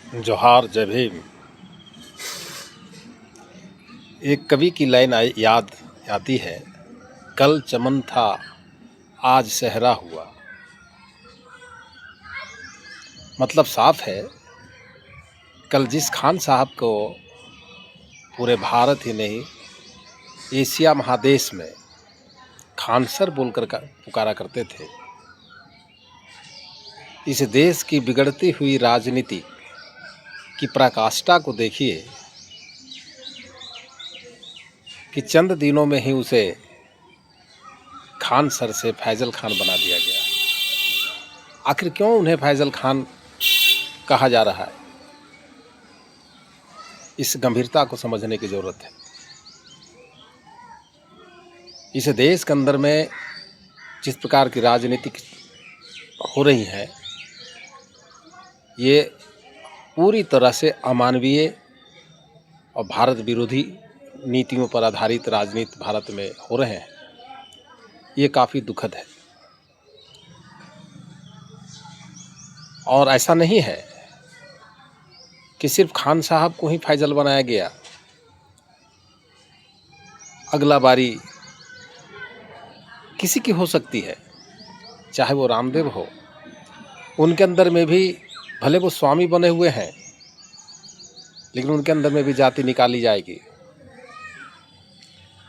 जोहार जय भीम। एक कवि की लाइन याद आती है, कल चमन था आज सहरा हुआ। मतलब साफ है, कल जिस खान साहब को पूरे भारत ही नहीं एशिया महादेश में खानसर बोलकर पुकारा करते थे, इस देश की बिगड़ती हुई राजनीति की पराकाष्ठा को देखिए कि चंद दिनों में ही उसे खान सर से फैजल खान बना दिया गया। आखिर क्यों उन्हें फैजल खान कहा जा रहा है, इस गंभीरता को समझने की ज़रूरत है। इस देश के अंदर में जिस प्रकार की राजनीति हो रही है, ये पूरी तरह से अमानवीय और भारत विरोधी नीतियों पर आधारित राजनीति भारत में हो रहे हैं। ये काफ़ी दुखद है। और ऐसा नहीं है कि सिर्फ खान साहब को ही फैजल बनाया गया, अगला बारी किसी की हो सकती है, चाहे वो रामदेव हो। उनके अंदर में भी भले वो स्वामी बने हुए हैं, लेकिन उनके अंदर में भी जाति निकाली जाएगी।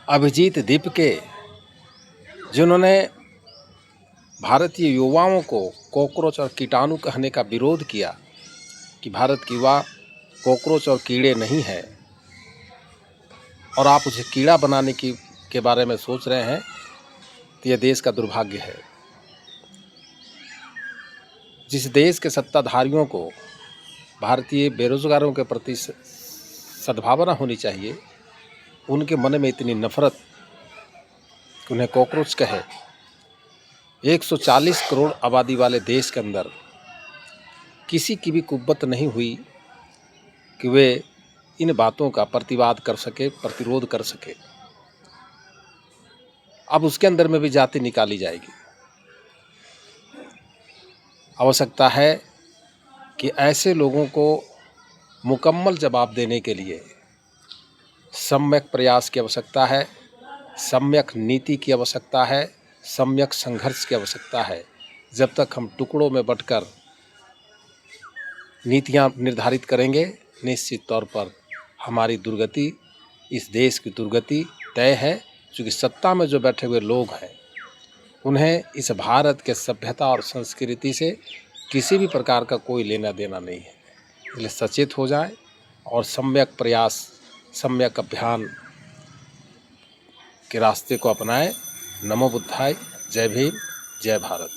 अभिजीत दीप के, जिन्होंने भारतीय युवाओं को कॉकरोच और कीटाणु कहने का विरोध किया कि भारत की युवा कॉकरोच और कीड़े नहीं है, और आप उसे कीड़ा बनाने के बारे में सोच रहे हैं, तो यह देश का दुर्भाग्य है। जिस देश के सत्ताधारियों को भारतीय बेरोजगारों के प्रति सद्भावना होनी चाहिए, उनके मन में इतनी नफरत कि उन्हें कॉकरोच कहे। 140 करोड़ आबादी वाले देश के अंदर किसी की भी कुव्वत नहीं हुई कि वे इन बातों का प्रतिवाद कर सके, प्रतिरोध कर सके। अब उसके अंदर में भी जाति निकाली जाएगी। आवश्यकता है कि ऐसे लोगों को मुकम्मल जवाब देने के लिए सम्यक प्रयास की आवश्यकता है, सम्यक नीति की आवश्यकता है, सम्यक संघर्ष की आवश्यकता है। जब तक हम टुकड़ों में बंटकर नीतियां निर्धारित करेंगे, निश्चित तौर पर हमारी दुर्गति, इस देश की दुर्गति तय है। क्योंकि सत्ता में जो बैठे हुए लोग हैं, उन्हें इस भारत के सभ्यता और संस्कृति से किसी भी प्रकार का कोई लेना देना नहीं है। इसलिए सचेत हो जाएं और सम्यक प्रयास, सम्यक अभियान के रास्ते को अपनाएं। नमो बुद्धाय। जय भीम, जय भारत।